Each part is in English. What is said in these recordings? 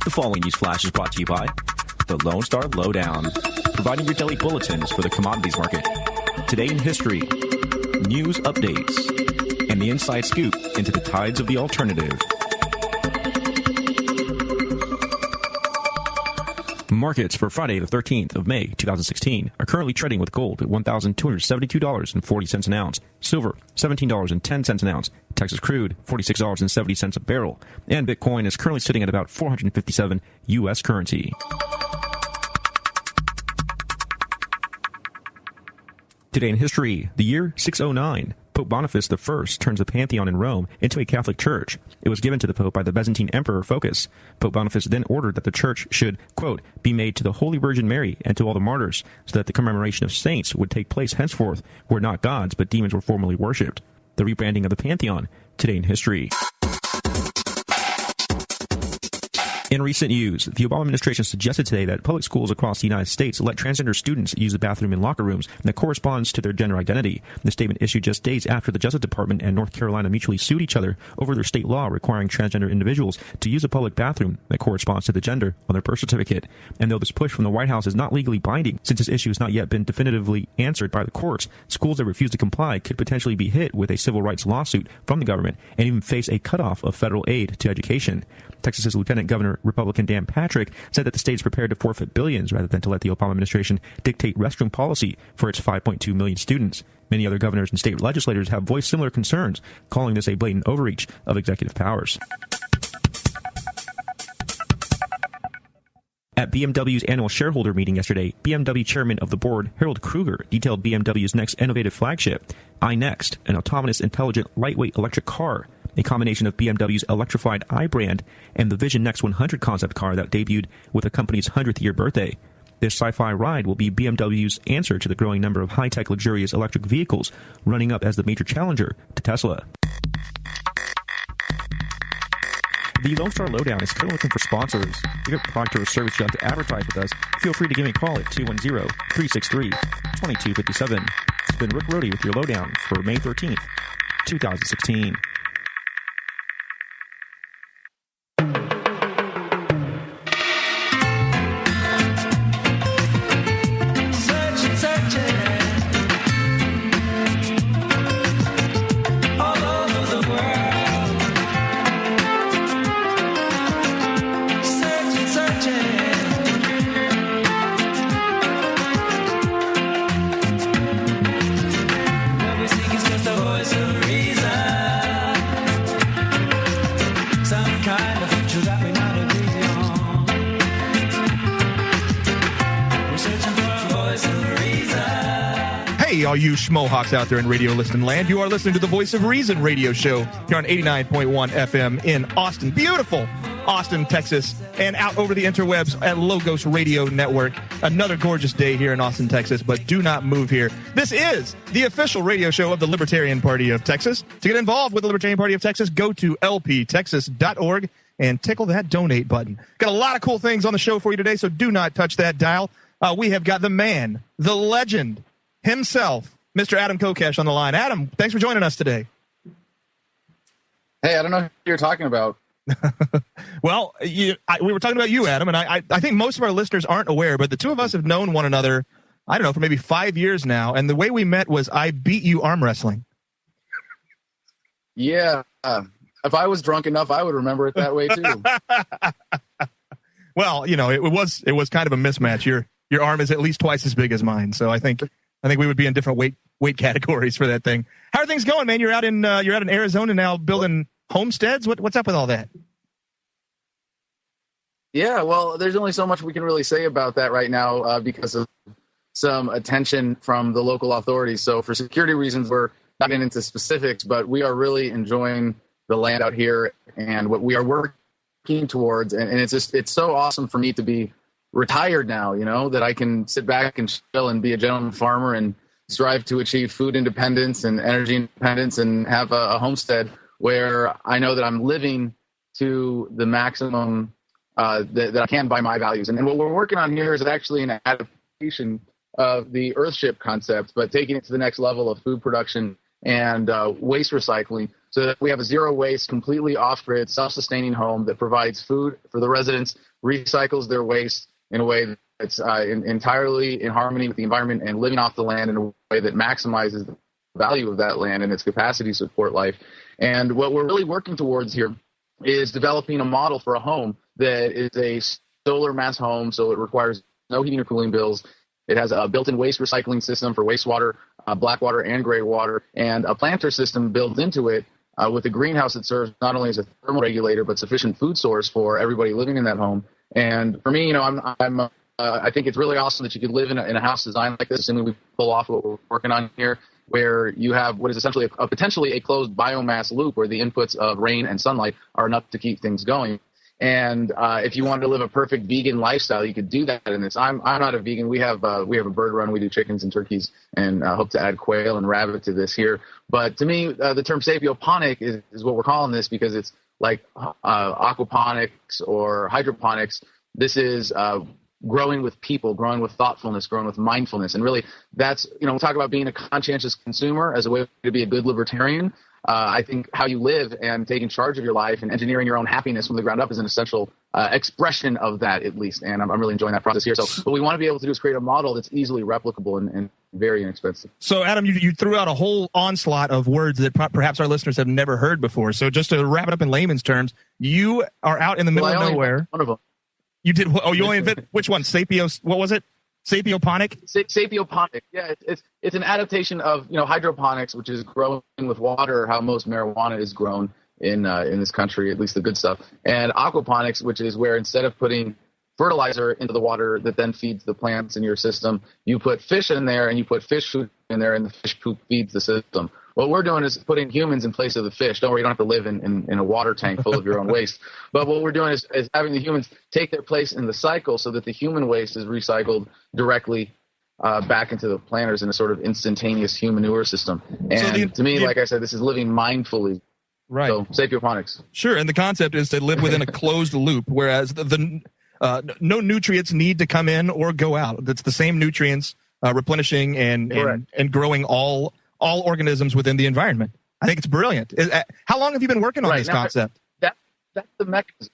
The following news flash is brought to you by the Lone Star Lowdown, providing your daily bulletins for the commodities market. Today in history, news updates, and the inside scoop into the tides of the alternative. Markets for Friday, the 13th of May, 2016, are currently trading with gold at $1,272.40 an ounce, silver, $17.10 an ounce, Texas crude, $46.70 a barrel, and Bitcoin is currently sitting at about 457 U.S. currency. Today in history, the year 609. Pope Boniface I turns the Pantheon in Rome into a Catholic church. It was given to the Pope by the Byzantine Emperor Phocas. Pope Boniface then ordered that the church should, quote, be made to the Holy Virgin Mary and to all the martyrs, so that the commemoration of saints would take place henceforth, where not gods but demons were formerly worshipped. The rebranding of the Pantheon, today in history. In recent news, the Obama administration suggested today that public schools across the United States let transgender students use the bathroom in locker rooms that corresponds to their gender identity. The statement issued just days after the Justice Department and North Carolina mutually sued each other over their state law requiring transgender individuals to use a public bathroom that corresponds to the gender on their birth certificate. And though this push from the White House is not legally binding, since this issue has not yet been definitively answered by the courts, schools that refuse to comply could potentially be hit with a civil rights lawsuit from the government and even face a cutoff of federal aid to education. Texas's Lieutenant Governor, Republican Dan Patrick, said that the state is prepared to forfeit billions rather than to let the Obama administration dictate restroom policy for its 5.2 million students. Many other governors and state legislators have voiced similar concerns, calling this a blatant overreach of executive powers. At BMW's annual shareholder meeting yesterday, BMW chairman of the board, Harold Kruger, detailed BMW's next innovative flagship, iNext, an autonomous, intelligent, lightweight electric car, a combination of BMW's electrified i brand and the Vision Next 100 concept car that debuted with the company's 100th year birthday. This sci-fi ride will be BMW's answer to the growing number of high-tech luxurious electric vehicles, running up as the major challenger to Tesla. The Lone Star Lowdown is currently looking for sponsors. If you have a product or service you'd like to advertise with us, feel free to give me a call at 210-363-2257. It's been Rick Rohde with your Lowdown for May 13th, 2016. All you schmohawks out there in radio listening land, you are listening to the Voice of Reason radio show here on 89.1 FM in Austin, beautiful Austin, Texas, and out over the interwebs at Logos Radio Network. Another gorgeous day here in Austin, Texas, but do not move here. This is the official radio show of the Libertarian Party of Texas. To get involved with the Libertarian Party of Texas, go to lptexas.org and tickle that donate button. Got a lot of cool things on the show for you today, so do not touch that dial. We have got the man, the legend, himself, Mr. Adam Kokesh on the line. Adam, thanks for joining us today. Hey, I don't know who you're talking about. Well, we were talking about you, Adam, and I think most of our listeners aren't aware, but the two of us have known one another, I don't know, for maybe 5 years now, and the way we met was I beat you arm wrestling. Yeah. If I was drunk enough, I would remember it that way, too. Well, you know, it was kind of a mismatch. Your arm is at least twice as big as mine, so I think we would be in different weight categories for that thing. How are things going, man? You're out in Arizona now building homesteads. What's up with all that? Yeah, well, there's only so much we can really say about that right now because of some attention from the local authorities. So for security reasons, we're not getting into specifics, but we are really enjoying the land out here and what we are working towards. And it's so awesome for me to be retired now, you know, that I can sit back and chill and be a gentleman farmer and strive to achieve food independence and energy independence and have a homestead where I know that I'm living to the maximum that I can by my values. And what we're working on here is actually an adaptation of the Earthship concept, but taking it to the next level of food production and waste recycling. so that we have a zero waste, completely off-grid, self-sustaining home that provides food for the residents, recycles their waste in a way that's entirely in harmony with the environment and living off the land in a way that maximizes the value of that land and its capacity to support life. And what we're really working towards here is developing a model for a home that is a solar mass home, so it requires no heating or cooling bills. It has a built-in waste recycling system for wastewater, black water, and gray water, and a planter system built into it with a greenhouse that serves not only as a thermal regulator but sufficient food source for everybody living in that home. And for me, I think it's really awesome that you could live in a house designed like this, assuming we pull off what we're working on here, where you have what is essentially potentially a closed biomass loop where the inputs of rain and sunlight are enough to keep things going. And if you wanted to live a perfect vegan lifestyle, you could do that in this. I'm not a vegan. We have a bird run. We do chickens and turkeys, and hope to add quail and rabbit to this here. But to me, the term sapioponic is what we're calling this, because it's like aquaponics or hydroponics. This is growing with people, growing with thoughtfulness, growing with mindfulness. And really, that's, we talk about being a conscientious consumer as a way to be a good libertarian. I think how you live and taking charge of your life and engineering your own happiness from the ground up is an essential expression of that, at least. And I'm really enjoying that process here. So what we want to be able to do is create a model that's easily replicable and very inexpensive. So, Adam, you threw out a whole onslaught of words that perhaps our listeners have never heard before. So just to wrap it up in layman's terms, you are out in the middle of nowhere. One of them. You did? Oh, you only invented which one? What was it? Sapioponic? Sapioponic. Yeah, it's an adaptation of hydroponics, which is growing with water, how most marijuana is grown in this country, at least the good stuff, and aquaponics, which is where instead of putting fertilizer into the water that then feeds the plants in your system, you put fish in there and you put fish food in there, and the fish poop feeds the system. What we're doing is putting humans in place of the fish. Don't worry, you don't have to live in a water tank full of your own waste. But what we're doing is having the humans take their place in the cycle so that the human waste is recycled directly back into the planters in a sort of instantaneous human manure system. And to me, like I said, this is living mindfully. Right. So, sapioponics. Sure, and the concept is to live within a closed loop, whereas no nutrients need to come in or go out. It's the same nutrients replenishing and growing all organisms within the environment. I think it's brilliant. How long have you been working on this concept? That's the mechanism.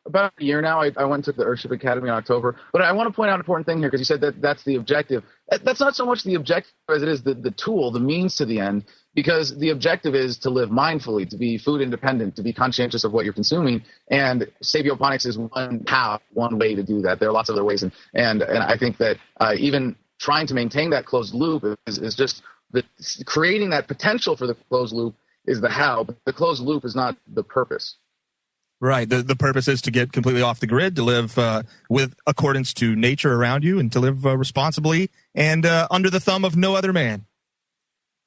About a year now. I went to the Earthship Academy in October. But I want to point out an important thing here, because you said that's the objective. That's not so much the objective as it is the tool, the means to the end, because the objective is to live mindfully, to be food independent, to be conscientious of what you're consuming. And sapioponics is one way to do that. There are lots of other ways. And I think that even trying to maintain that closed loop is just creating that potential for the closed loop is the how, but the closed loop is not the purpose. Right. The purpose is to get completely off the grid, to live with accordance to nature around you, and to live responsibly and under the thumb of no other man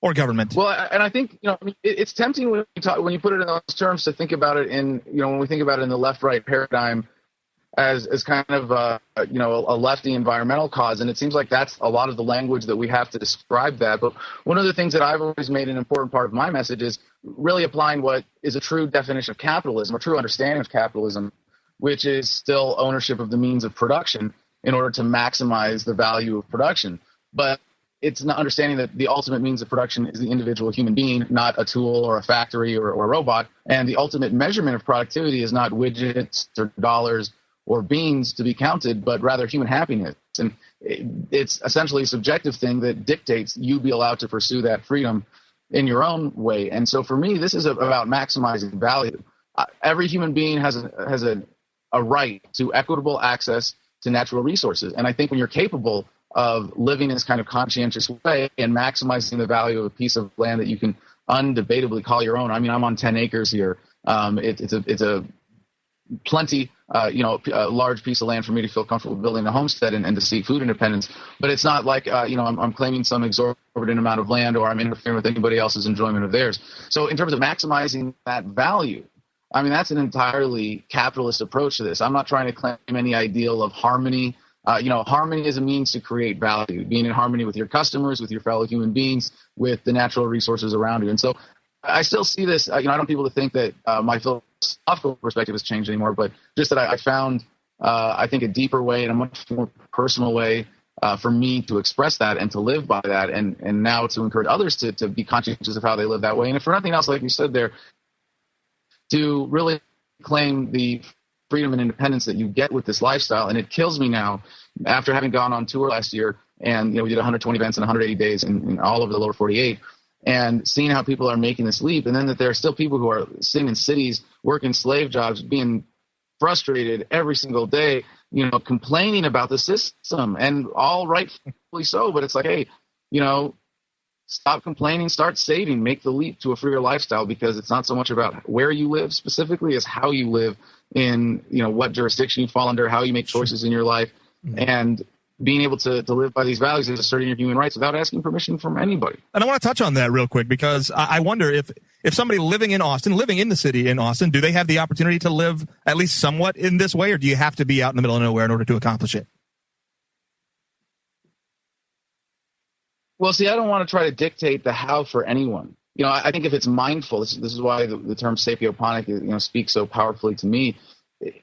or government. Well, and I think it's tempting when you put it in those terms to think about it in when we think about it in the left-right paradigm as kind of a lefty environmental cause, and it seems like that's a lot of the language that we have to describe that. But one of the things that I've always made an important part of my message is really applying what is a true definition of capitalism, a true understanding of capitalism, which is still ownership of the means of production in order to maximize the value of production. But it's not understanding that the ultimate means of production is the individual human being, not a tool or a factory or a robot. And the ultimate measurement of productivity is not widgets or dollars or beans to be counted, but rather human happiness. And it's essentially a subjective thing that dictates you be allowed to pursue that freedom in your own way. And so for me, this is about maximizing value. Every human being has a right to equitable access to natural resources. And I think when you're capable of living in this kind of conscientious way and maximizing the value of a piece of land that you can undebatably call your own. I mean, I'm on 10 acres here. It's a plenty, a large piece of land for me to feel comfortable building a homestead and to seek food independence. But it's not like, I'm claiming some exorbitant amount of land or I'm interfering with anybody else's enjoyment of theirs. So in terms of maximizing that value, I mean, that's an entirely capitalist approach to this. I'm not trying to claim any ideal of harmony. Harmony is a means to create value, being in harmony with your customers, with your fellow human beings, with the natural resources around you. And so I still see this, I don't want people to think that my philosophical perspective has changed anymore, but just that I found, I think, a deeper way and a much more personal way for me to express that and to live by that, and now to encourage others to be conscientious of how they live that way. And if for nothing else, like you said there, to really claim the freedom and independence that you get with this lifestyle. And it kills me now, after having gone on tour last year, and we did 120 events in 180 days in all over the lower 48, and seeing how people are making this leap, and then that there are still people who are sitting in cities, working slave jobs, being frustrated every single day, complaining about the system, and all rightfully so. But it's like, hey, stop complaining, start saving, make the leap to a freer lifestyle, because it's not so much about where you live specifically as how you live in, what jurisdiction you fall under, how you make choices in your life, and being able to live by these values is asserting your human rights without asking permission from anybody. And I want to touch on that real quick, because I wonder if somebody living in the city in Austin, do they have the opportunity to live at least somewhat in this way, or do you have to be out in the middle of nowhere in order to accomplish it? Well, see, I don't want to try to dictate the how for anyone. I think if it's mindful, this is why the term sapioponic, speaks so powerfully to me.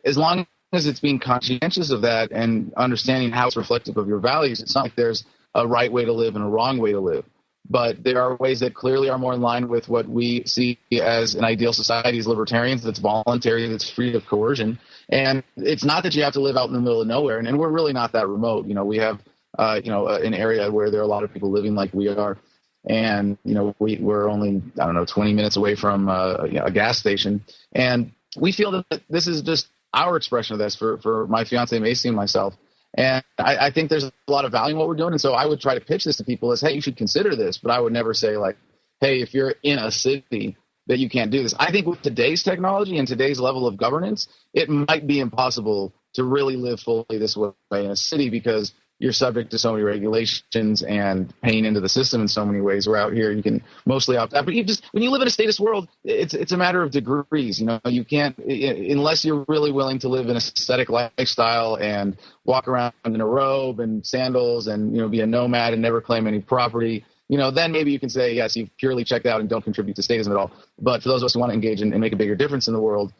As long as it's being conscientious of that and understanding how it's reflective of your values, it's not like there's a right way to live and a wrong way to live. But there are ways that clearly are more in line with what we see as an ideal society as libertarians, that's voluntary, that's free of coercion. And it's not that you have to live out in the middle of nowhere, and we're really not that remote. We have an area where there are a lot of people living like we are. And, we're only, 20 minutes away from a gas station. And we feel that this is just our expression of this for my fiance, Macy, and myself. And I think there's a lot of value in what we're doing. And so I would try to pitch this to people as, hey, you should consider this. But I would never say, like, hey, if you're in a city that you can't do this. I think with today's technology and today's level of governance, it might be impossible to really live fully this way in a city, because you're subject to so many regulations and paying into the system in so many ways. Where out here, you can mostly opt out. But when you live in a statist world, it's a matter of degrees. You can't, unless you're really willing to live an ascetic lifestyle and walk around in a robe and sandals and, be a nomad and never claim any property. Then maybe you can say, yes, you've purely checked out and don't contribute to statism at all. But for those of us who want to engage and make a bigger difference in the world,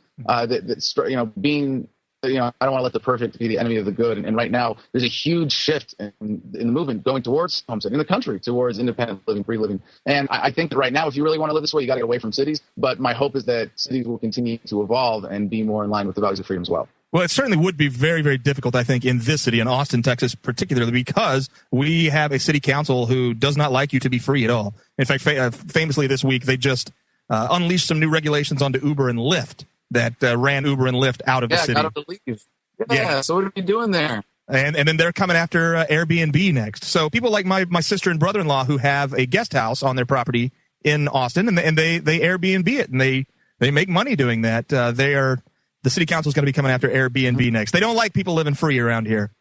being, I don't want to let the perfect be the enemy of the good. And right now, there's a huge shift in the movement going towards homesteading in the country, towards independent living, free living. And I think that right now, if you really want to live this way, you got to get away from cities. But my hope is that cities will continue to evolve and be more in line with the values of freedom as well. Well, it certainly would be very, very difficult, I think, in this city, in Austin, Texas, particularly because we have a city council who does not like you to be free at all. In fact, famously this week, they just unleashed some new regulations onto Uber and Lyft that ran Uber and Lyft out of the city. Got them to leave. Yeah, so what are you doing there? And then they're coming after Airbnb next. So people like my sister and brother-in-law who have a guest house on their property in Austin, and they Airbnb it, and they make money doing that. The city council is going to be coming after Airbnb next. They don't like people living free around here.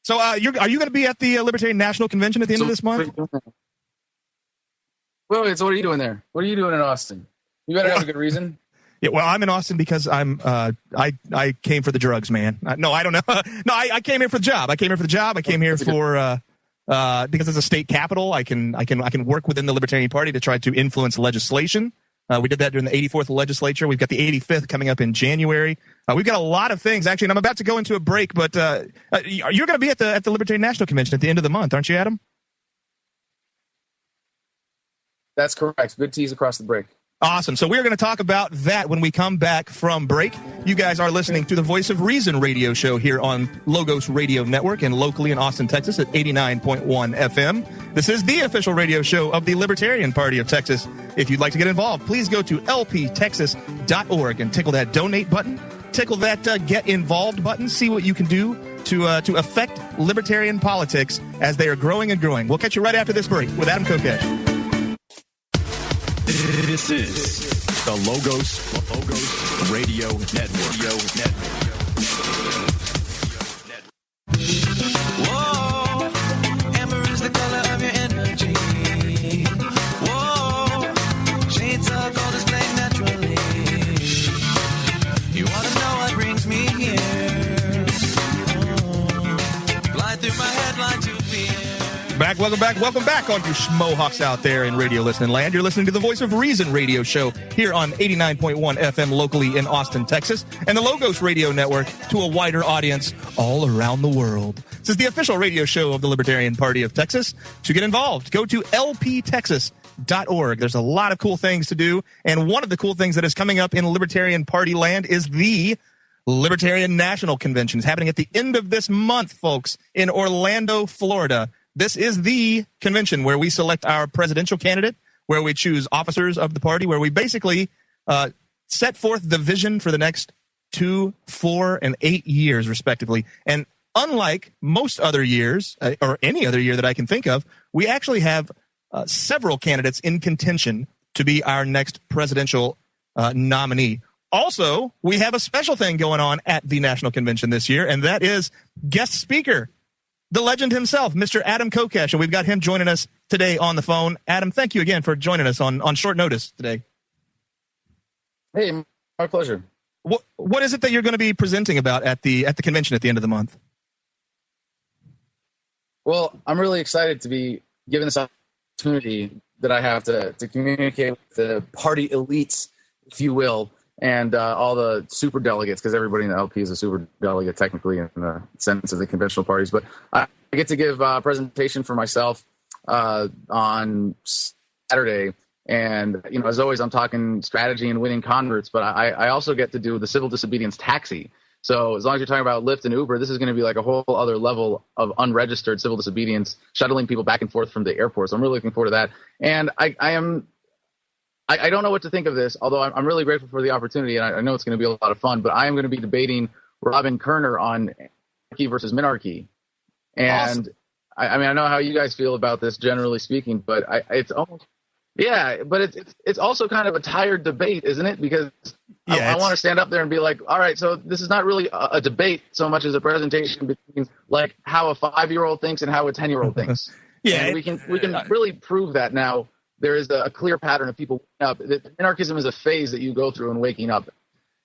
So are you going to be at the Libertarian National Convention at the end of this month? Wait, so what are you doing there? What are you doing in Austin? You better have a good reason. Yeah, well, I'm in Austin because I came for the drugs, man. No, I don't know. No, I came here for the job. I came here for because it's a state capital. I can work within the Libertarian Party to try to influence legislation. We did that during the 84th legislature. We've got the 85th coming up in January. We've got a lot of things, actually, and I'm about to go into a break, but you're going to be at the Libertarian National Convention at the end of the month, aren't you, Adam? That's correct. Good tease across the break. Awesome. So we're going to talk about that when we come back from break. You guys are listening to the Voice of Reason radio show here on Logos Radio Network and locally in Austin, Texas at 89.1 FM. This is the official radio show of the Libertarian Party of Texas. If you'd like to get involved, please go to lptexas.org and tickle that donate button. Tickle that get involved button. See what you can do to affect libertarian politics as they are growing and growing. We'll catch you right after this break with Adam Kokesh. This is the Logos Radio Network. Whoa, amber is the color of your energy. Whoa, shades of gold is playing naturally. You want to know what brings me here? Fly through my head like to fear. Welcome back, all you schmohawks out there in radio listening land. You're listening to the Voice of Reason radio show here on 89.1 FM locally in Austin, Texas, and the Logos Radio Network to a wider audience all around the world. This is the official radio show of the Libertarian Party of Texas. To get involved, go to lptexas.org. There's a lot of cool things to do, and one of the cool things that is coming up in Libertarian Party land is the Libertarian National Convention. It's happening at the end of this month, folks, in Orlando, Florida. This is the convention where we select our presidential candidate, where we choose officers of the party, where we basically set forth the vision for the next 2, 4, and 8 years, respectively. And unlike most other years, or any other year that I can think of, we actually have several candidates in contention to be our next presidential nominee. Also, we have a special thing going on at the National Convention this year, and that is guest speaker, the legend himself, Mr. Adam Kokesh, and we've got him joining us today on the phone. Adam, thank you again for joining us on short notice today. Hey, my pleasure. What is it that you're going to be presenting about at the convention at the end of the month? Well, I'm really excited to be given this opportunity that I have to communicate with the party elites, if you will, and all the super delegates, because everybody in the LP is a super delegate technically in the sense of the conventional parties. But I get to give a presentation for myself on Saturday. And, you know, as always, I'm talking strategy and winning converts, but I also get to do the civil disobedience taxi. So as long as you're talking about Lyft and Uber, this is going to be like a whole other level of unregistered civil disobedience, shuttling people back and forth from the airport. So I'm really looking forward to that. And I don't know what to think of this, although I'm really grateful for the opportunity, and I know it's going to be a lot of fun, but I am going to be debating Robin Kerner on anarchy versus minarchy. And awesome. I mean, I know how you guys feel about this, generally speaking, but it's almost, yeah, but it's also kind of a tired debate, isn't it? Because I want to stand up there and be like, all right, so this is not really a debate so much as a presentation between like how a 5-year-old thinks and how a 10-year-old thinks. Yeah, and we can really prove that now. There is a clear pattern of people waking up. Minarchism is a phase that you go through in waking up.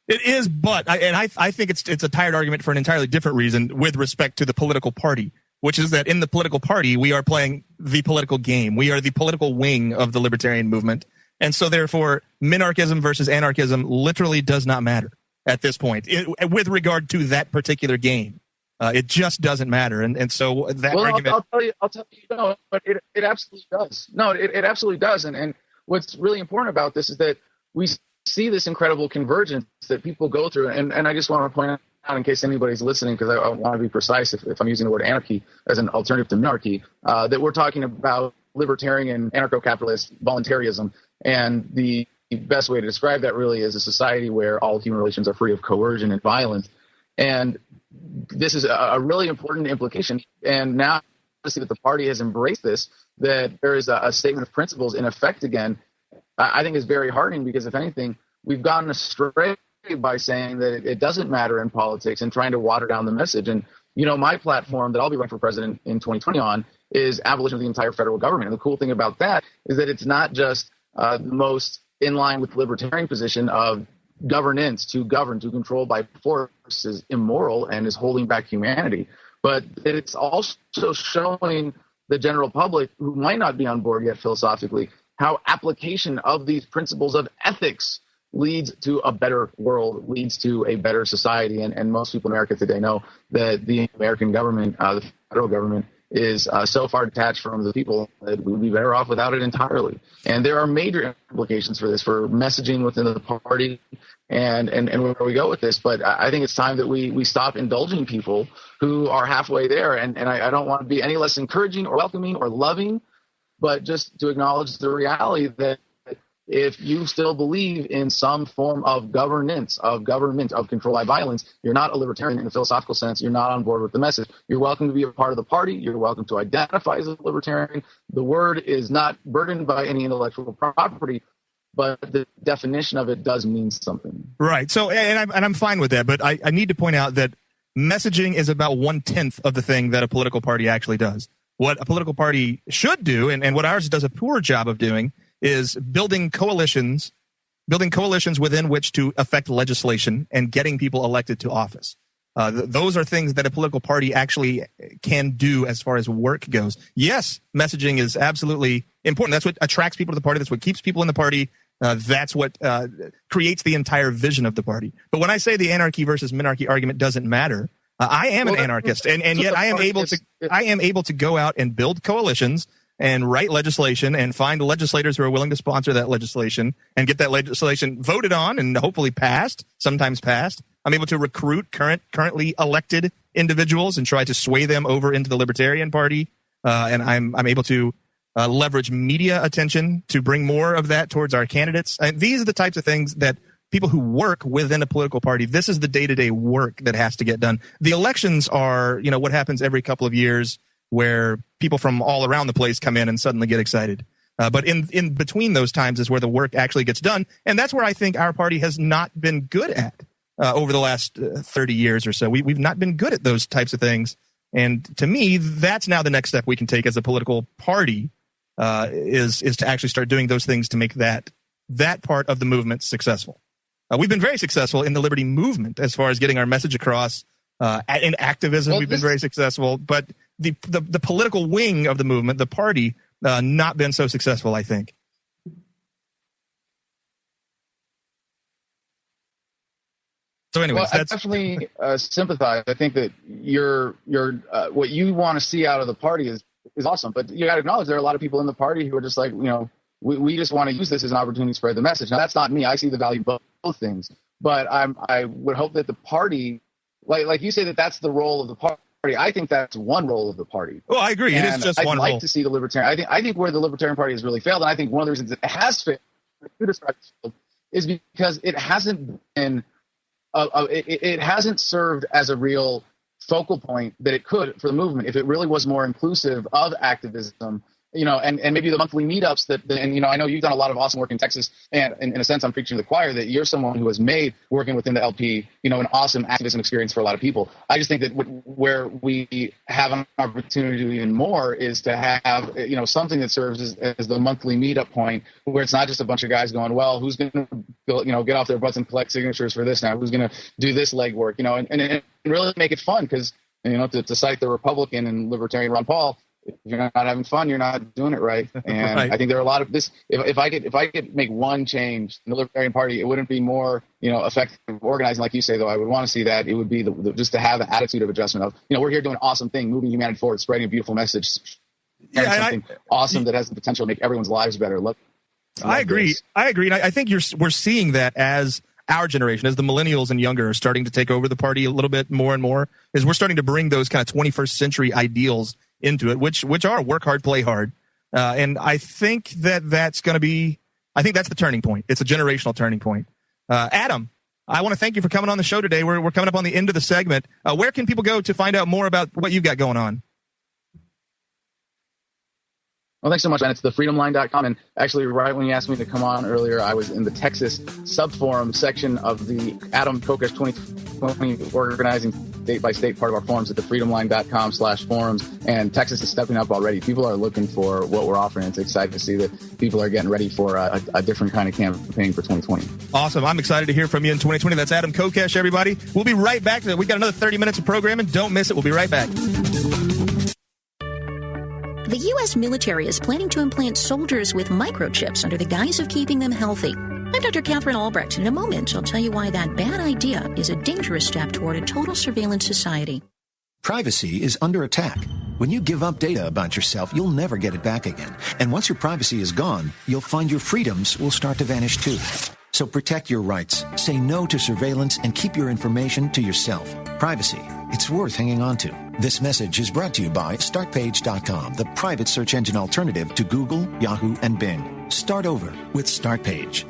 It is, but I think it's a tired argument for an entirely different reason with respect to the political party, which is that in the political party, we are playing the political game. We are the political wing of the libertarian movement. And so therefore, minarchism versus anarchism literally does not matter at this point with regard to that particular game. It just doesn't matter, and so that argument. I'll tell you, no, but it absolutely does. No, it absolutely does, and what's really important about this is that we see this incredible convergence that people go through, and I just want to point out, in case anybody's listening, because I want to be precise if I'm using the word anarchy as an alternative to minarchy, that we're talking about libertarian anarcho-capitalist voluntarism, and the best way to describe that really is a society where all human relations are free of coercion and violence, and this is a really important implication. And now to see that the party has embraced this, that there is a statement of principles in effect again, I think is very heartening, because if anything, we've gotten astray by saying that it doesn't matter in politics and trying to water down the message. And, you know, my platform that I'll be running for president in 2020 on is abolition of the entire federal government. And the cool thing about that is that it's not just the most in line with the libertarian position of governance, to govern, to control by force is immoral and is holding back humanity, but it's also showing the general public who might not be on board yet philosophically how application of these principles of ethics leads to a better world, leads to a better society. And most people in America today know that the American government, the federal government, is so far detached from the people that we'd be better off without it entirely. And there are major implications for this, for messaging within the party and where we go with this. But I think it's time that we stop indulging people who are halfway there. And I don't want to be any less encouraging or welcoming or loving, but just to acknowledge the reality that if you still believe in some form of governance, of government, of control by violence, you're not a libertarian in the philosophical sense. You're not on board with the message. You're welcome to be a part of the party. You're welcome to identify as a libertarian. The word is not burdened by any intellectual property, but the definition of it does mean something. Right. So, and I'm fine with that, but I need to point out that messaging is about 1/10 of the thing that a political party actually does. What a political party should do, and what ours does a poor job of doing, is building coalitions within which to affect legislation and getting people elected to office. Those are things that a political party actually can do as far as work goes. Yes, messaging is absolutely important. That's what attracts people to the party. That's what keeps people in the party. That's what creates the entire vision of the party. But when I say the anarchy versus minarchy argument doesn't matter, I am an anarchist, and yet I am able to go out and build coalitions and write legislation and find legislators who are willing to sponsor that legislation and get that legislation voted on and hopefully passed, sometimes passed. I'm able to recruit currently elected individuals and try to sway them over into the Libertarian Party. And I'm able to leverage media attention to bring more of that towards our candidates. And these are the types of things that people who work within a political party, this is the day-to-day work that has to get done. The elections are, what happens every couple of years where people from all around the place come in and suddenly get excited. But in between those times is where the work actually gets done. And that's where I think our party has not been good at over the last 30 years or so. We've not been good at those types of things. And to me, that's now the next step we can take as a political party is to actually start doing those things to make that part of the movement successful. We've been very successful in the liberty movement as far as getting our message across. In activism, we've been very successful. But the political wing of the movement, the party, not been so successful, I think. So anyways, I definitely sympathize. I think that your what you want to see out of the party is awesome, but you got to acknowledge there are a lot of people in the party who are just like, we just want to use this as an opportunity to spread the message. Now that's not me. I see the value of both things, but I would hope that the party, like you say, that's the role of the party. I think that's one role of the party. Well, I agree. It is just one role. I'd like to see the Libertarian. I think where the Libertarian Party has really failed, and I think one of the reasons it has failed is because it hasn't been. It hasn't served as a real focal point that it could for the movement if it really was more inclusive of activism, and maybe the monthly meetups and I know you've done a lot of awesome work in Texas, and in a sense I'm preaching to the choir that you're someone who has made working within the LP, an awesome activism experience for a lot of people. I just think that where we have an opportunity to do even more is to have, something that serves as the monthly meetup point where it's not just a bunch of guys going, well, who's going to, get off their butts and collect signatures for this now? Who's going to do this legwork, and really make it fun because, to cite the Republican and Libertarian Ron Paul, if you're not having fun, you're not doing it right. And right. I think there are a lot of this. If I could make one change in the Libertarian Party, it wouldn't be more, effective organizing like you say. Though I would want to see that it would be just to have an attitude of adjustment of, we're here doing an awesome thing, moving humanity forward, spreading a beautiful message, something awesome that has the potential to make everyone's lives better. I agree. And I think we're seeing that as our generation, as the millennials and younger are starting to take over the party a little bit more and more, is we're starting to bring those kind of 21st century ideals into it, which are work hard, play hard. And I think that's going to be, I think that's the turning point. It's a generational turning point. Adam, I want to thank you for coming on the show today. We're coming up on the end of the segment. Where can people go to find out more about what you've got going on? Well, thanks so much, and it's thefreedomline.com. And actually, right when you asked me to come on earlier, I was in the Texas subforum section of the Adam Kokesh 2020 organizing state-by-state part of our forums at thefreedomline.com/forums. And Texas is stepping up already. People are looking for what we're offering. It's exciting to see that people are getting ready for a different kind of campaign for 2020. Awesome. I'm excited to hear from you in 2020. That's Adam Kokesh, everybody. We'll be right back. We've got another 30 minutes of programming. Don't miss it. We'll be right back. The U.S. military is planning to implant soldiers with microchips under the guise of keeping them healthy. I'm Dr. Catherine Albrecht, and in a moment I'll tell you why that bad idea is a dangerous step toward a total surveillance society. Privacy is under attack. When you give up data about yourself, you'll never get it back again. And once your privacy is gone, you'll find your freedoms will start to vanish too. So protect your rights, say no to surveillance, and keep your information to yourself. Privacy, it's worth hanging on to. This message is brought to you by StartPage.com, the private search engine alternative to Google, Yahoo, and Bing. Start over with StartPage.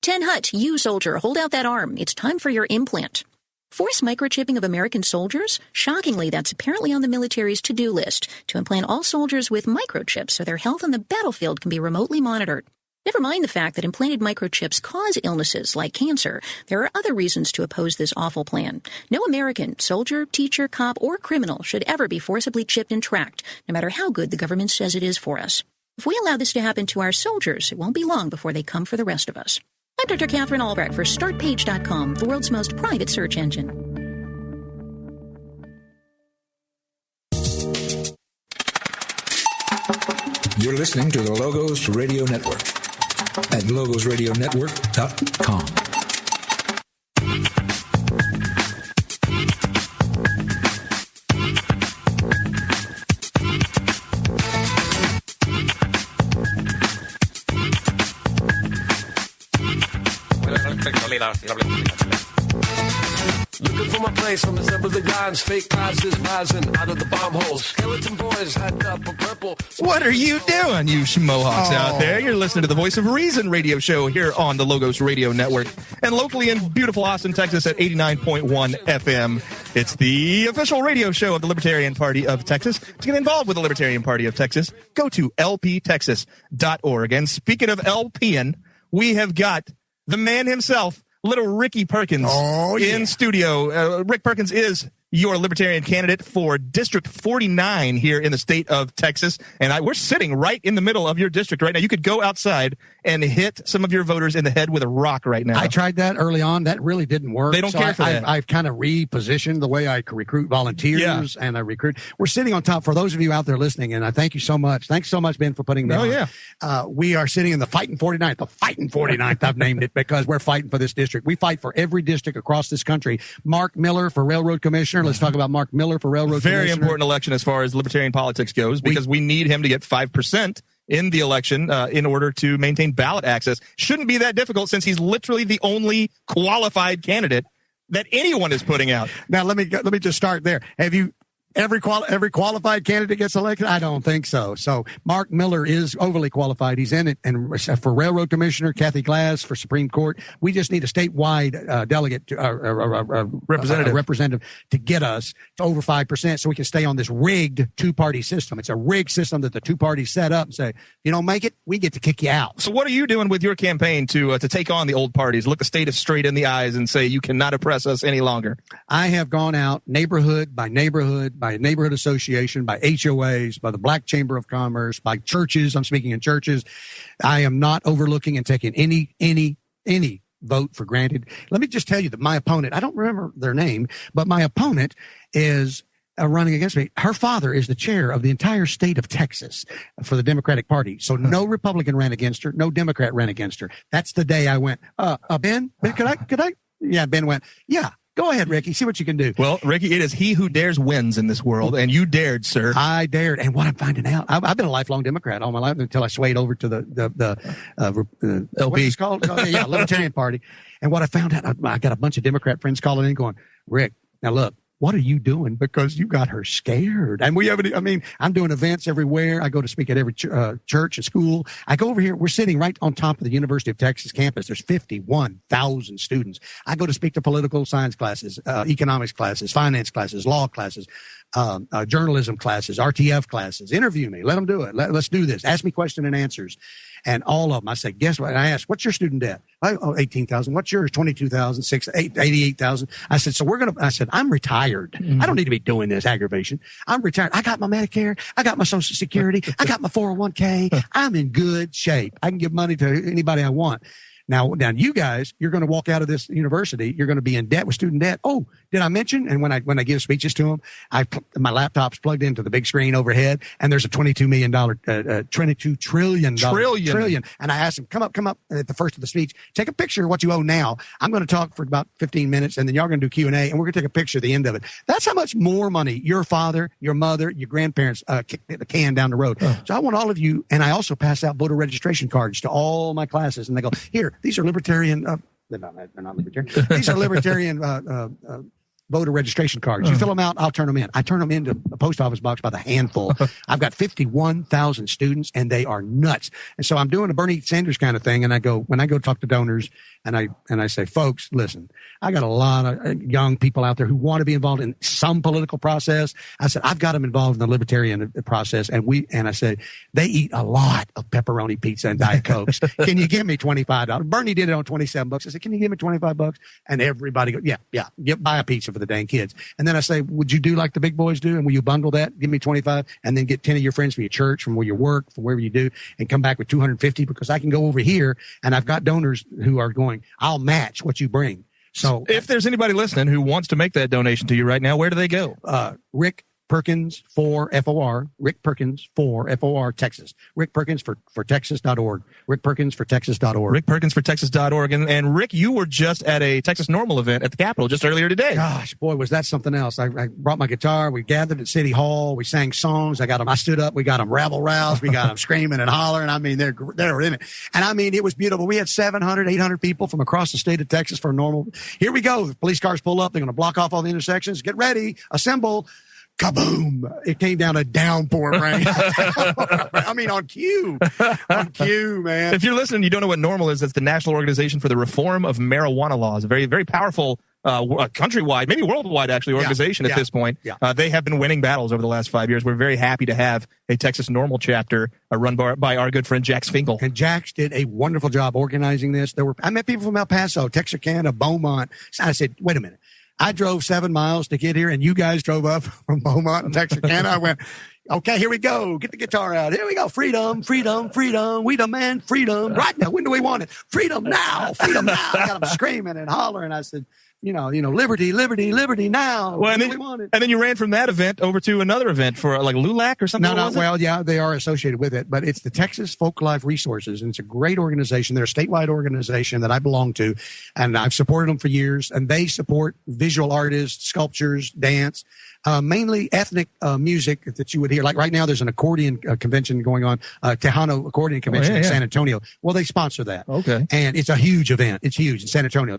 10 Hut, you soldier, hold out that arm. It's time for your implant. Force microchipping of American soldiers? Shockingly, that's apparently on the military's to-do list, to implant all soldiers with microchips so their health on the battlefield can be remotely monitored. Never mind the fact that implanted microchips cause illnesses like cancer. There are other reasons to oppose this awful plan. No American, soldier, teacher, cop, or criminal should ever be forcibly chipped and tracked, no matter how good the government says it is for us. If we allow this to happen to our soldiers, it won't be long before they come for the rest of us. I'm Dr. Catherine Albrecht for StartPage.com, the world's most private search engine. You're listening to the Logos Radio Network at logosradionetwork.com. Looking for my place on the zip of the guns. Fake passes rising out of the bomb holes. Skeleton boys had up a purple. What are you doing, you schmohawks out there? You're listening to the Voice of Reason radio show here on the Logos Radio Network and locally in beautiful Austin, Texas at 89.1 FM. It's the official radio show of the Libertarian Party of Texas. To get involved with the Libertarian Party of Texas, go to lptexas.org. And speaking of LPing, we have got the man himself, little Ricky Perkins, in studio. Rick Perkins is your Libertarian candidate for District 49 here in the state of Texas. And we're sitting right in the middle of your district right now. You could go outside and hit some of your voters in the head with a rock right now. I tried that early on. That really didn't work. They don't care for that. I've kind of repositioned the way I recruit volunteers and I recruit. We're sitting on top for those of you out there listening, and I thank you so much. Thanks so much, Ben, for putting me on. We are sitting in the Fighting 49th. The Fighting 49th, I've named it because we're fighting for this district. We fight for every district across this country. Mark Miller for Railroad Commissioner. Let's talk about Mark Miller for Railroad Commissioner. Very important election as far as Libertarian politics goes, because we need him to get 5% in the election in order to maintain ballot access. Shouldn't be that difficult since he's literally the only qualified candidate that anyone is putting out. Now, let me just start there. Have you every qualified candidate gets elected? I don't think so. So Mark Miller is overly qualified. He's in it. And for Railroad Commissioner, Kathy Glass for Supreme Court, we just need a statewide delegate, representative to get us to over 5% so we can stay on this rigged two-party system. It's a rigged system that the two parties set up and say, you don't make it, we get to kick you out. So what are you doing with your campaign to take on the old parties, look the state straight in the eyes and say you cannot oppress us any longer? I have gone out neighborhood by neighborhood, by neighborhood association, by HOAs, by the Black Chamber of Commerce, by churches. I'm speaking in churches. I am not overlooking and taking any vote for granted. Let me just tell you that my opponent, I don't remember their name, but my opponent is running against me. Her father is the chair of the entire state of Texas for the Democratic Party. So no Republican ran against her. No Democrat ran against her. That's the day I went, Ben, could I? Yeah, Ben went, yeah. Go ahead, Ricky. See what you can do. Well, Ricky, it is he who dares wins in this world, and you dared, sir. I dared. And what I'm finding out, I've been a lifelong Democrat all my life until I swayed over to the LP. What's it called? Libertarian Party. And what I found out, I got a bunch of Democrat friends calling in going, Rick, now look, what are you doing? Because you got her scared. And I'm doing events everywhere. I go to speak at every church and school. I go over here. We're sitting right on top of the University of Texas campus. There's 51,000 students. I go to speak to political science classes, economics classes, finance classes, law classes, journalism classes, RTF classes. Interview me. Let them do it. Let's do this. Ask me question and answers. And all of them, I say, guess what? And I asked, what's your student debt? 18,000. What's yours? 22,000, 88,000. I said, I'm retired. Mm-hmm. I don't need to be doing this aggravation. I'm retired. I got my Medicare. I got my Social Security. I got my 401k. I'm in good shape. I can give money to anybody I want. Now, you guys, you're going to walk out of this university. You're going to be in debt with student debt. Oh, did I mention? And when I give speeches to them, my laptop's plugged into the big screen overhead, and there's a $22 trillion. And I asked them, come up at the first of the speech, take a picture of what you owe now. I'm going to talk for about 15 minutes, and then y'all are going to do Q&A, and we're going to take a picture at the end of it. That's how much more money your father, your mother, your grandparents kicked the can down the road. Oh. So I want all of you, and I also pass out voter registration cards to all my classes, and they go, here, these are libertarian, they're not libertarian. These are libertarian voter registration cards. You fill them out, I'll turn them in. I turn them into a post office box by the handful. I've got 51,000 students, and they are nuts. And so I'm doing a Bernie Sanders kind of thing, and when I go talk to donors, and I say, folks, listen, I got a lot of young people out there who want to be involved in some political process. I said, I've got them involved in the libertarian process. And I said, they eat a lot of pepperoni pizza and Diet Cokes. Can you give me $25? Bernie did it on $27. I said, can you give me $25? And everybody goes, yeah, buy a pizza for the dang kids. And then I say, would you do like the big boys do? And will you bundle that? Give me 25 and then get 10 of your friends from your church, from where you work, from wherever you do, and come back with 250 because I can go over here and I've got donors who are going, I'll match what you bring. So if there's anybody listening who wants to make that donation to you right now, where do they go? Rick Perkins for FOR, Rick Perkins for FOR, Texas. Rick Perkins for Texas.org. Rick Perkins for Texas.org. Rick Perkins for Texas.org. And Rick, you were just at a Texas Normal event at the Capitol just earlier today. Gosh, boy, was that something else. I brought my guitar. We gathered at City Hall. We sang songs. I stood up. We got them rabble-roused. We got them screaming and hollering. I mean, they're in it. And I mean, it was beautiful. We had 700, 800 people from across the state of Texas for a normal. Here we go. The police cars pull up. They're going to block off all the intersections. Get ready. Assemble. Kaboom! It came down a downpour rain. I mean, on cue, man. If you're listening, you don't know what Normal is. It's the National Organization for the Reform of Marijuana Laws. A very, very powerful countrywide, maybe worldwide, actually, organization at this point. Yeah. They have been winning battles over the last 5 years. We're very happy to have a Texas Normal chapter run by our good friend Jax Finkel. And Jax did a wonderful job organizing this. I met people from El Paso, Texarkana, Beaumont. I said, wait a minute. I drove 7 miles to get here, and you guys drove up from Beaumont and Texarkana. I went, okay, here we go. Get the guitar out. Here we go. Freedom, freedom, freedom. We demand freedom. Right now. When do we want it? Freedom now. Freedom now. I got them screaming and hollering. I said, liberty, liberty, liberty now. Well, and then you ran from that event over to another event for like LULAC or something. Yeah, they are associated with it, but it's the Texas Folk Life Resources, and it's a great organization. They're a statewide organization that I belong to, and I've supported them for years, and they support visual artists, sculptures, dance, mainly ethnic music that you would hear. Like right now, there's an accordion convention going on, Tejano Accordion Convention in San Antonio. Well, they sponsor that. Okay. And it's a huge event. It's huge in San Antonio.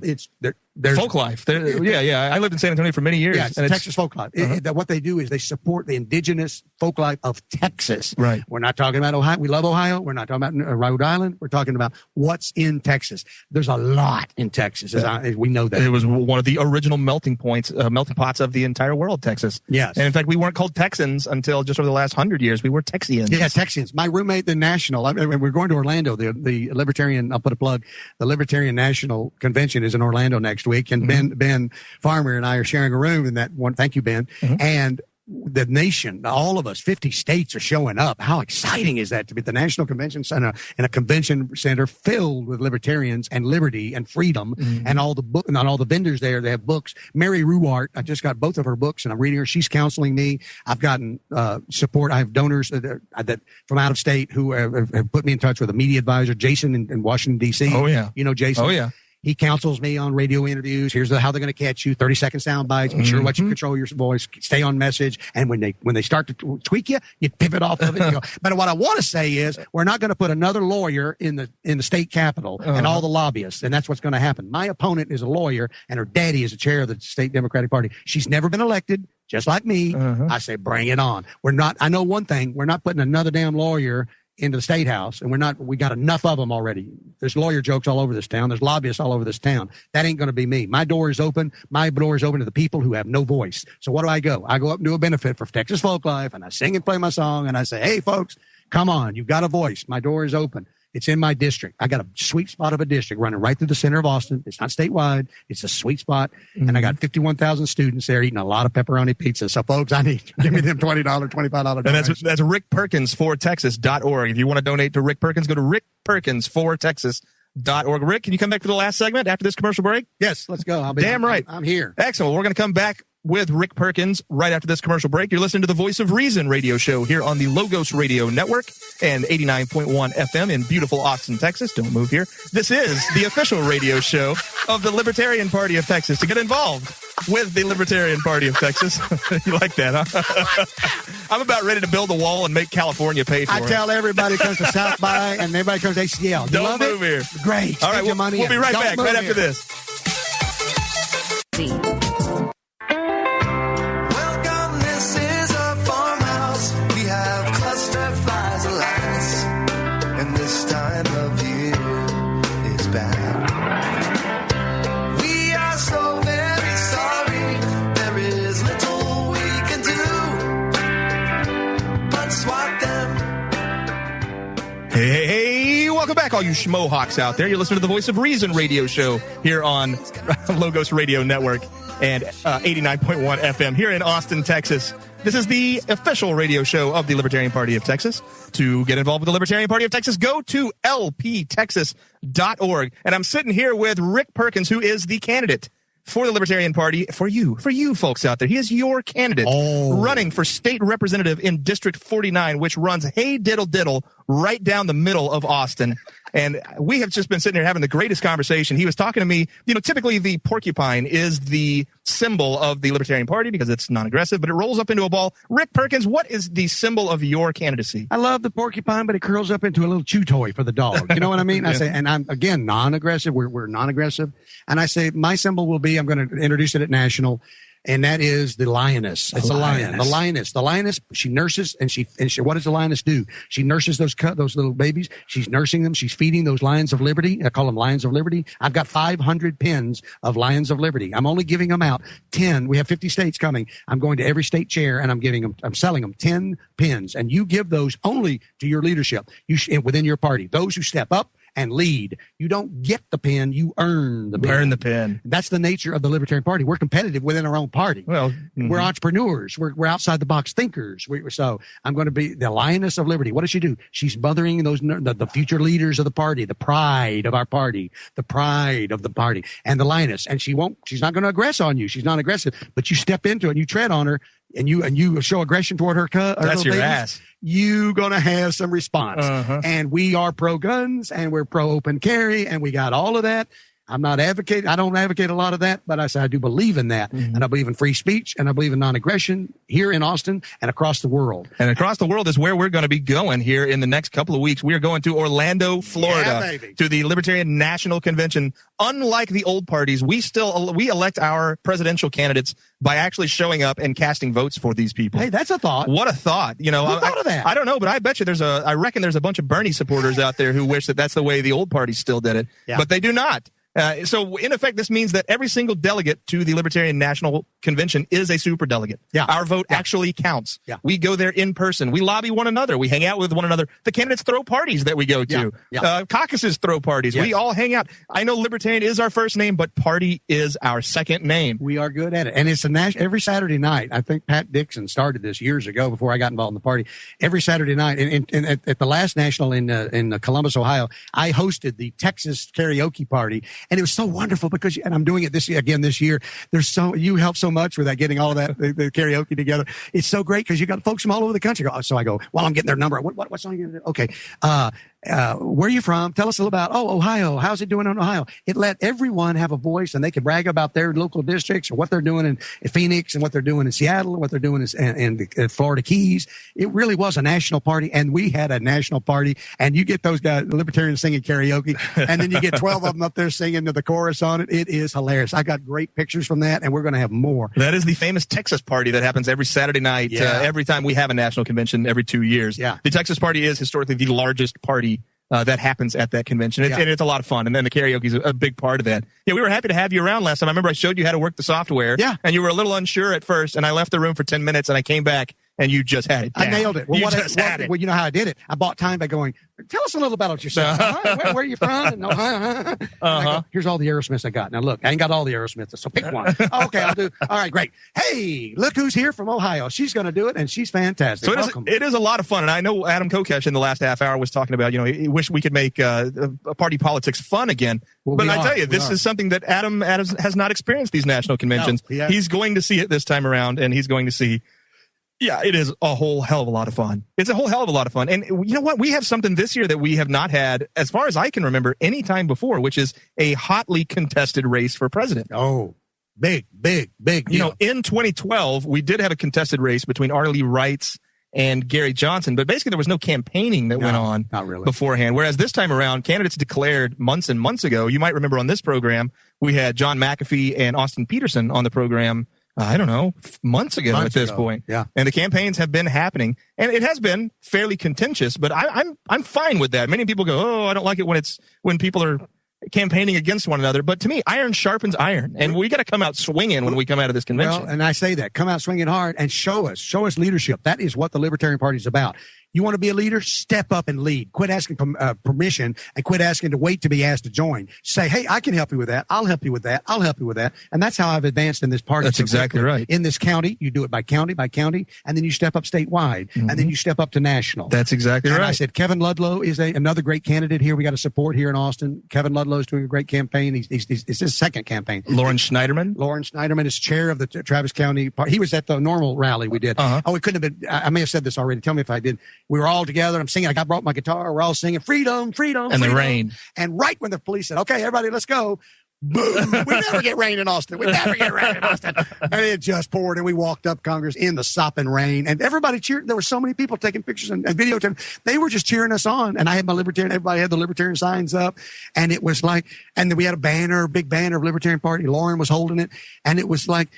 There's folk life. Yeah. I lived in San Antonio for many years. Yeah, it's Texas folk life. What they do is they support the indigenous folk life of Texas. Right. We're not talking about Ohio. We love Ohio. We're not talking about Rhode Island. We're talking about what's in Texas. There's a lot in Texas. We know that. It was one of the original melting pots of the entire world, Texas. Yes. And in fact, we weren't called Texans until just over the last 100 years. We were Texians. Yeah, Texians. My roommate, the National, we're going to Orlando. The Libertarian, I'll put a plug, the Libertarian National Convention is in Orlando next week. And Ben Farmer and I are sharing a room in that one. Thank you, Ben. And the nation, all of us, 50 states are showing up. How exciting is that to be at the National Convention Center in a convention center filled with libertarians and liberty and freedom and all the vendors there. They have books. Mary Ruwart, I just got both of her books and I'm reading her. She's counseling me. I've gotten support. I have donors that from out of state who have put me in touch with a media advisor, Jason in Washington, D.C. Oh, yeah. You know Jason? Oh, yeah. He counsels me on radio interviews. Here's how they're going to catch you. 30-second sound bites. Be sure what you control your voice. Stay on message. And when they start to tweak you, you pivot off of it. And you go. But what I want to say is we're not going to put another lawyer in the state capitol and all the lobbyists. And that's what's going to happen. My opponent is a lawyer and her daddy is the chair of the state Democratic Party. She's never been elected, just like me. I say, bring it on. I know one thing. We're not putting another damn lawyer into the state house, and we got enough of them already. There's lawyer jokes all over this town. There's lobbyists all over this town. That ain't going to be me. My door is open. My door is open to the people who have no voice. So what do? I go up and do a benefit for Texas Folk Life, and I sing and play my song, and I say, hey, folks, come on. You've got a voice. My door is open. It's in my district. I got a sweet spot of a district running right through the center of Austin. It's not statewide. It's a sweet spot. And I got 51,000 students there eating a lot of pepperoni pizza. So folks, I need give me them $20, $25. And that's Rick Perkins for Texas.org. If you want to donate to Rick Perkins, go to rickperkinsfortexas.org. Rick, can you come back for the last segment after this commercial break? Yes, let's go. Damn right. I'm here. Excellent. We're going to come back with Rick Perkins right after this commercial break. You're listening to the Voice of Reason radio show here on the Logos Radio Network and 89.1 FM in beautiful Austin, Texas. Don't move here. This is the official radio show of the Libertarian Party of Texas. To get involved with the Libertarian Party of Texas. You like that, huh? I'm about ready to build a wall and make California pay for it. I tell everybody comes to South by and everybody comes to ACL. Don't move here. Great. All right, we'll be right back right after this. Hey, welcome back, all you schmohawks out there. You're listening to the Voice of Reason radio show here on Logos Radio Network and 89.1 FM here in Austin, Texas. This is the official radio show of the Libertarian Party of Texas. To get involved with the Libertarian Party of Texas, go to lptexas.org. And I'm sitting here with Rick Perkins, who is the candidate for the Libertarian Party, for you folks out there. He is your candidate running for state representative in District 49, which runs hey diddle diddle right down the middle of Austin. And we have just been sitting here having the greatest conversation. He was talking to me. Typically the porcupine is the symbol of the Libertarian Party because it's non-aggressive, but it rolls up into a ball. Rick Perkins, what is the symbol of your candidacy? I love the porcupine, but it curls up into a little chew toy for the dog. You know what I mean? I say, and I'm, again, non-aggressive. We're non-aggressive. And I say my symbol will be, I'm going to introduce it at National, and that is the lioness. It's a lion. The lioness. She nurses, and she. What does the lioness do? She nurses those little babies. She's nursing them. She's feeding those Lions of Liberty. I call them Lions of Liberty. I've got 500 pins of Lions of Liberty. I'm only giving them out 10. We have 50 states coming. I'm going to every state chair, and I'm selling them 10 pins, and you give those only to your leadership. Within your party, those who step up and lead. You don't get the pin, you earn the pin. Earn the pin. That's the nature of the Libertarian Party. We're competitive within our own party. Well, we're entrepreneurs. We're outside the box thinkers. So I'm going to be the Lioness of Liberty. What does she do? She's mothering the future leaders of the party, the pride of our party, the pride of the party, and the lioness. And she's not going to aggress on you. She's not aggressive, but you step into it and you tread on her and you show aggression toward her. That's your ass. You gonna have some response. And we are pro guns and we're pro open carry and we got all of that. I'm not advocating. I don't advocate a lot of that, but I say I do believe in that. And I believe in free speech and I believe in non-aggression here in Austin and across the world. And across the world is where we're going to be going here in the next couple of weeks. We are going to Orlando, Florida to the Libertarian National Convention. Unlike the old parties, we elect our presidential candidates by actually showing up and casting votes for these people. Hey, that's a thought. What a thought. Who thought of that? I don't know, but I bet you I reckon there's a bunch of Bernie supporters out there who wish that that's the way the old party still did it. Yeah. But they do not. So in effect, this means that every single delegate to the Libertarian National Convention is a super delegate. Yeah. Our vote actually counts. Yeah. We go there in person. We lobby one another. We hang out with one another. The candidates throw parties that we go to. Caucuses throw parties. Yes. We all hang out. I know Libertarian is our first name, but party is our second name. We are good at it. And it's every Saturday night. I think Pat Dixon started this years ago before I got involved in the party. Every Saturday night. And at the last national in Columbus, Ohio, I hosted the Texas karaoke party. And it was so wonderful because, and I'm doing it this year. You help so much with that, getting all that, the karaoke together. It's so great because you got folks from all over the country. So I go, well, I'm getting their number. What song are you going to do? Okay. Where are you from? Tell us a little about, Ohio. How's it doing in Ohio? It let everyone have a voice and they can brag about their local districts or what they're doing in Phoenix and what they're doing in Seattle and what they're doing in the Florida Keys. It really was a national party, and we had a national party, and you get those guys, libertarians singing karaoke, and then you get 12 of them up there singing to the chorus on it. It is hilarious. I got great pictures from that, and we're going to have more. That is the famous Texas party that happens every Saturday night, every time we have a national convention every 2 years. Yeah. The Texas party is historically the largest party that happens at that convention. And it's a lot of fun. And then the karaoke is a big part of that. Yeah, we were happy to have you around last time. I remember I showed you how to work the software. Yeah. And you were a little unsure at first, and I left the room for 10 minutes, and I came back, and you just had it down. I nailed it. Well, well, you know how I did it? I bought time by going, tell us a little about yourself. Where are you from? And go, here's all the Aerosmiths I got. Now, look, I ain't got all the Aerosmiths, so pick one. Okay, I'll do. All right, great. Hey, look who's here from Ohio. She's going to do it, and she's fantastic. So it is a lot of fun. And I know Adam Kokesh in the last half hour was talking about, he wish we could make party politics fun again. Well, but I tell you, this is something that Adam has not experienced, these national conventions. No, he's going to see it this time around, and he's going to see. Yeah, it is a whole hell of a lot of fun. It's a whole hell of a lot of fun. And you know what? We have something this year that we have not had, as far as I can remember, any time before, which is a hotly contested race for president. Oh, big deal. In 2012, we did have a contested race between R. Lee Wrights and Gary Johnson, but basically there was no campaigning that went on beforehand. Whereas this time around, candidates declared months and months ago. You might remember on this program, we had John McAfee and Austin Peterson on the program. I don't know, months ago at this point. Yeah. And the campaigns have been happening, and it has been fairly contentious, but I'm fine with that. Many people go, I don't like it when people are campaigning against one another. But to me, iron sharpens iron, and we got to come out swinging when we come out of this convention. Well, and I say that, come out swinging hard and show us leadership. That is what the Libertarian Party is about. You want to be a leader? Step up and lead. Quit asking permission and quit asking to wait to be asked to join. Say, hey, I can help you with that. I'll help you with that. I'll help you with that. And that's how I've advanced in this party. That's exactly right. In this county, you do it by county, and then you step up statewide, and then you step up to national. That's exactly right. I said, Kevin Ludlow is another great candidate here. We got to support here in Austin. Kevin Ludlow is doing a great campaign. It's his second campaign. Lauren Schneiderman? Lauren Schneiderman is chair of the Travis County party. He was at the normal rally we did. Oh, it couldn't have been. I may have said this already. Tell me if I did. We were all together. I'm singing. I brought my guitar. We're all singing freedom, freedom, and freedom. the rain. And right when the police said, okay, everybody, let's go. Boom. We never get rain in Austin. We never get rain in Austin. And it just poured, and we walked up Congress in the sopping rain, and everybody cheered. There were so many people taking pictures and videotaping. They were just cheering us on, and I had my libertarian. Everybody had the libertarian signs up, and it was like, and then we had a banner, a big banner of Libertarian Party. Lauren was holding it, and it was like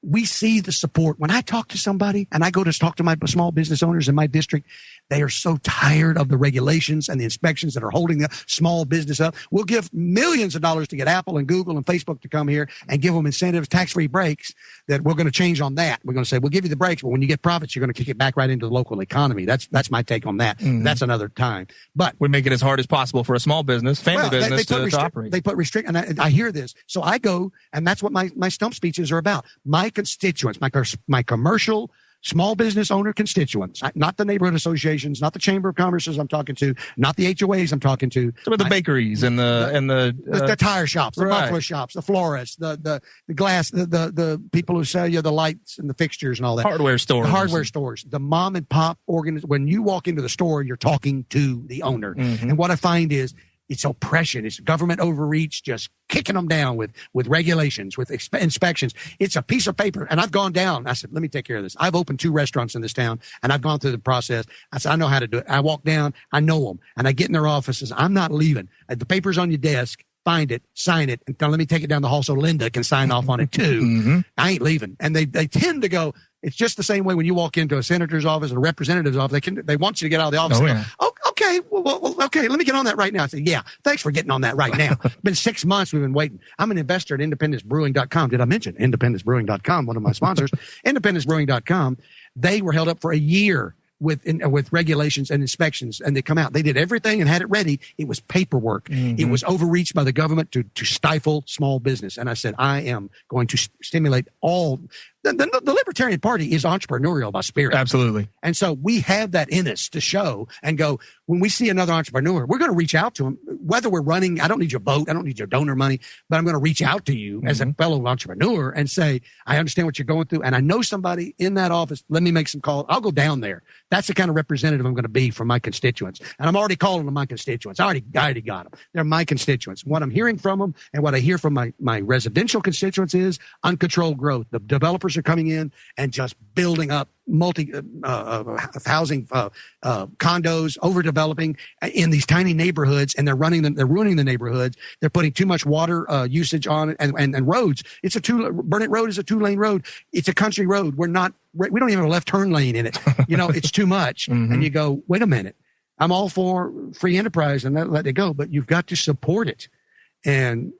we see the support. When I talk to somebody, and I go to talk to my small business owners in my district, they are so tired of the regulations and the inspections that are holding the small business up. We'll give millions of dollars to get Apple and Google and Facebook to come here and give them incentives, tax-free breaks, that we're going to change on that. We're going to say, we'll give you the breaks, but when you get profits, you're going to kick it back right into the local economy. That's my take on that. That's another time. But we make it as hard as possible for a small business, family business to operate. They put and I hear this. So I go, and that's what my stump speeches are about. My constituents, my commercial small business owner constituents, not the neighborhood associations, not the Chamber of Commerce's I'm talking to, not the HOAs I'm talking to. Some of the bakeries and the tire shops, the muffler shops, the florists, the glass, the people who sell you the lights and the fixtures and all that. Hardware stores. The mom and pop organization. When you walk into the store, you're talking to the owner. And what I find is it's oppression. It's government overreach, just kicking them down with regulations, with inspections. It's a piece of paper. And I've gone down. I said, let me take care of this. I've opened 2 restaurants in this town, and I've gone through the process. I said, I know how to do it. I walk down. I know them. And I get in their offices. I'm not leaving. The paper's on your desk. Find it, sign it, and let me take it down the hall so Linda can sign off on it too. I ain't leaving. And they tend to go, it's just the same way when you walk into a senator's office or a representative's office. They want you to get out of the office. Okay, okay, let me get on that right now. I say, yeah, thanks for getting on that right now. It's been 6 months we've been waiting. I'm an investor at independencebrewing.com. Did I mention independencebrewing.com, one of my sponsors? Independencebrewing.com. They were held up for a year with regulations and inspections, and they come out. They did everything and had it ready. It was paperwork. It was overreached by the government to stifle small business. And I said, I am going to stimulate all. The Libertarian Party is entrepreneurial by spirit. Absolutely. And so we have that in us to show and go, when we see another entrepreneur, we're going to reach out to them. Whether we're running, I don't need your vote, I don't need your donor money, but I'm going to reach out to you as a fellow entrepreneur and say, I understand what you're going through, and I know somebody in that office. Let me make some calls. I'll go down there. That's the kind of representative I'm going to be for my constituents. And I'm already calling them my constituents. I already got them. They're my constituents. What I'm hearing from them and what I hear from my residential constituents is uncontrolled growth. The developers are coming in and just building up housing condos, overdeveloping in these tiny neighborhoods, and they're ruining the neighborhoods. They're putting too much water usage on it, and roads. Burnett Road is a 2-lane road. It's a country road. We don't even have a left turn lane in it. It's too much. And you go, wait a minute. I'm all for free enterprise and let it go, but you've got to support it. And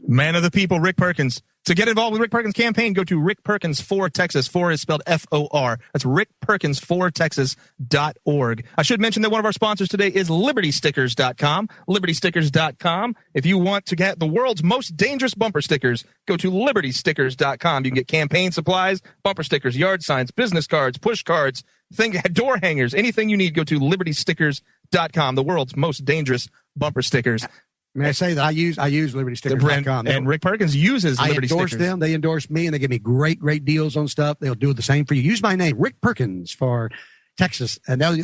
man of the people, Rick Perkins. To get involved with Rick Perkins' campaign, go to Rick Perkins for Texas. For is spelled FOR. That's rickperkinsfortexas.org. I should mention that one of our sponsors today is LibertyStickers.com. LibertyStickers.com. If you want to get the world's most dangerous bumper stickers, go to LibertyStickers.com. You can get campaign supplies, bumper stickers, yard signs, business cards, push cards, door hangers, anything you need. Go to LibertyStickers.com. The world's most dangerous bumper stickers. May I say that I use LibertyStickers.com. And Rick Perkins uses Liberty Stickers. I endorse them. They endorse me, and they give me great deals on stuff. They'll do the same for you. Use my name, Rick Perkins, for Texas, and they'll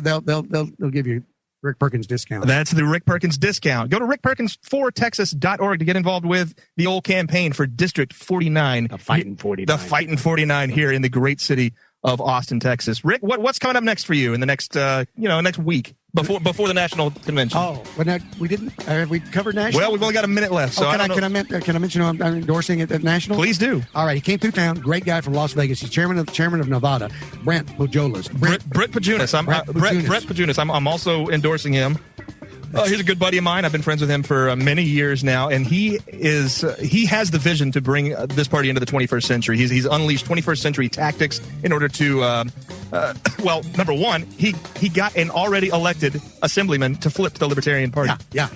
give you Rick Perkins discount. That's the Rick Perkins discount. Go to rickperkinsfortexas.org to get involved with the old campaign for District 49. The Fighting 49. The Fighting 49 here in the great city of Austin, Texas. Rick, what's coming up next for you in the next next week? Before the national convention. Oh, but we didn't. Have we covered national? Well, we've only got a minute left. So can I mention who I'm endorsing at national? Please do. All right, he came through town. Great guy from Las Vegas. He's chairman of Nevada. Brent Pajunas. Brett Pajunas. Brett Pajunas. I'm also endorsing him. He's a good buddy of mine. I've been friends with him for many years now, and he has the vision to bring this party into the 21st century. He's unleashed 21st century tactics in order to, well, number one, he got an already elected assemblyman to flip to the Libertarian Party. Yeah.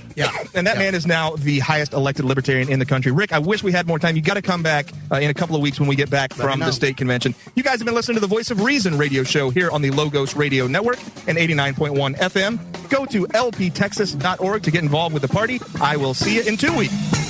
And that man is now the highest elected Libertarian in the country. Rick, I wish we had more time. You got to come back in a couple of weeks when we get back from the state convention. You guys have been listening to the Voice of Reason radio show here on the Logos Radio Network and 89.1 FM. Go to lptexas.org to get involved with the party. I will see you in 2 weeks.